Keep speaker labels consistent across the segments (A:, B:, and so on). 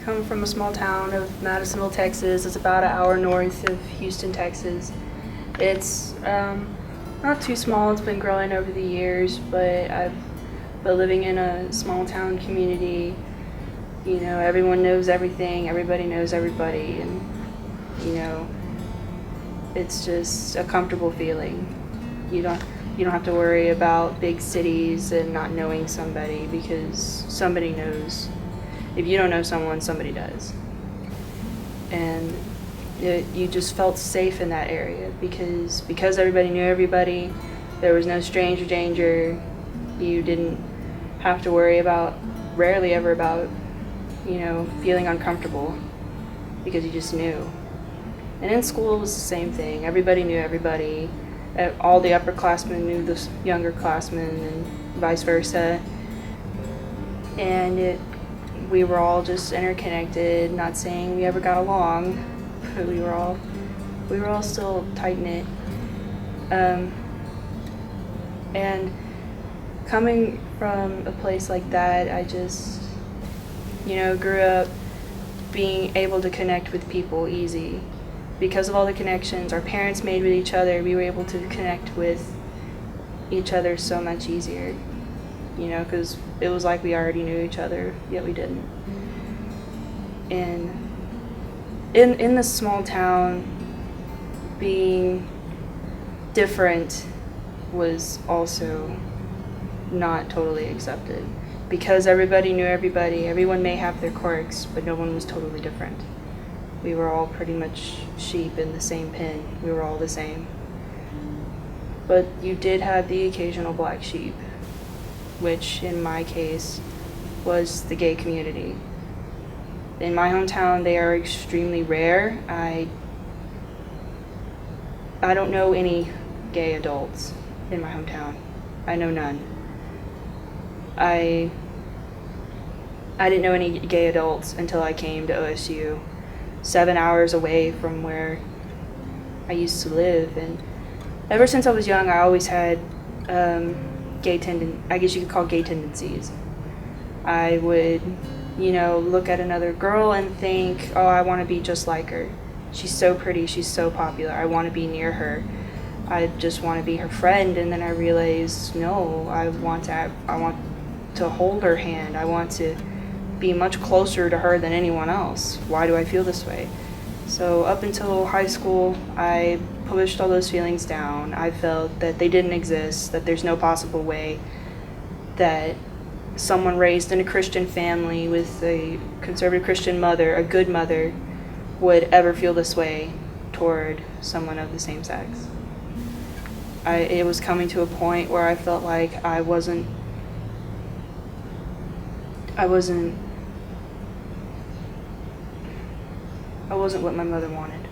A: come from a small town of Madisonville, Texas. It's about an hour north of Houston, Texas. It's not too small. It's been growing over the years, but living in a small town community, everyone knows everything. Everybody knows everybody, and it's just a comfortable feeling. You don't have to worry about big cities and not knowing somebody, because somebody knows. If you don't know someone, somebody does. And you just felt safe in that area because everybody knew everybody. There was no stranger danger. You didn't have to worry rarely ever about, feeling uncomfortable, because you just knew. And in school it was the same thing. Everybody knew everybody. All the upperclassmen knew the younger classmen, and vice versa. And we were all just interconnected. Not saying we ever got along, but we were all still tight-knit. And coming from a place like that, I just, grew up being able to connect with people easy. Because of all the connections our parents made with each other, we were able to connect with each other so much easier. Because it was like we already knew each other, yet we didn't. And in this small town, being different was also not totally accepted. Because everybody knew everybody, everyone may have their quirks, but no one was totally different. We were all pretty much sheep in the same pen. We were all the same. But you did have the occasional black sheep, which in my case was the gay community. In my hometown, they are extremely rare. I don't know any gay adults in my hometown. I know none. I didn't know any gay adults until I came to OSU, 7 hours away from where I used to live. And ever since I was young, I always had I guess you could call gay tendencies. I would, look at another girl and think, oh, I want to be just like her. She's so pretty, she's so popular, I want to be near her. I just want to be her friend. And then I realized, no, I want to hold her hand. I want to be much closer to her than anyone else. Why do I feel this way? So up until high school, I pushed all those feelings down. I felt that they didn't exist, that there's no possible way that someone raised in a Christian family with a conservative Christian mother, a good mother, would ever feel this way toward someone of the same sex. It was coming to a point where I felt like I wasn't what my mother wanted.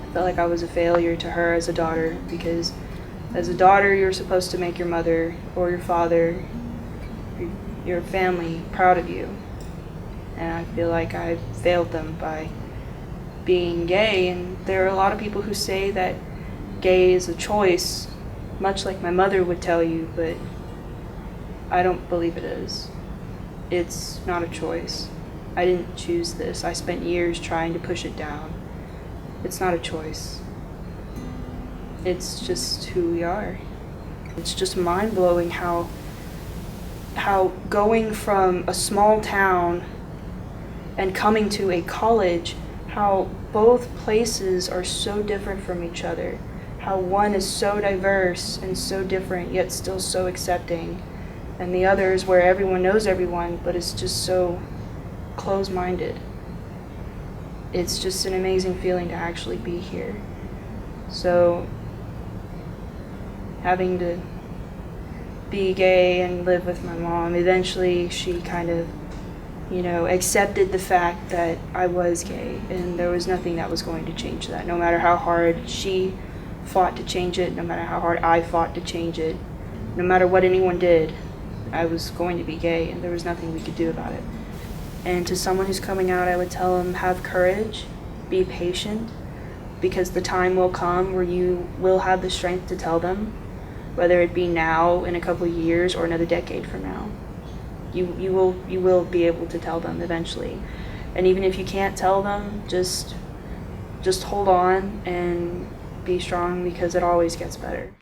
A: I felt like I was a failure to her as a daughter, because as a daughter, you're supposed to make your mother or your father, your family, proud of you. And I feel like I failed them by being gay. And there are a lot of people who say that gay is a choice, much like my mother would tell you, but I don't believe it is. It's not a choice. I didn't choose this. I spent years trying to push it down. It's not a choice. It's just who we are. It's just mind-blowing how going from a small town and coming to a college, how both places are so different from each other. How one is so diverse and so different, yet still so accepting. And the other is where everyone knows everyone, but it's just so close-minded. It's just an amazing feeling to actually be here. So having to be gay and live with my mom, eventually she kind of, accepted the fact that I was gay, and there was nothing that was going to change that. No matter how hard she fought to change it, no matter how hard I fought to change it, no matter what anyone did, I was going to be gay, and there was nothing we could do about it. And to someone who's coming out, I would tell them, have courage, be patient, because the time will come where you will have the strength to tell them, whether it be now, in a couple of years, or another decade from now. you will be able to tell them eventually. And even if you can't tell them, just hold on and be strong, because it always gets better.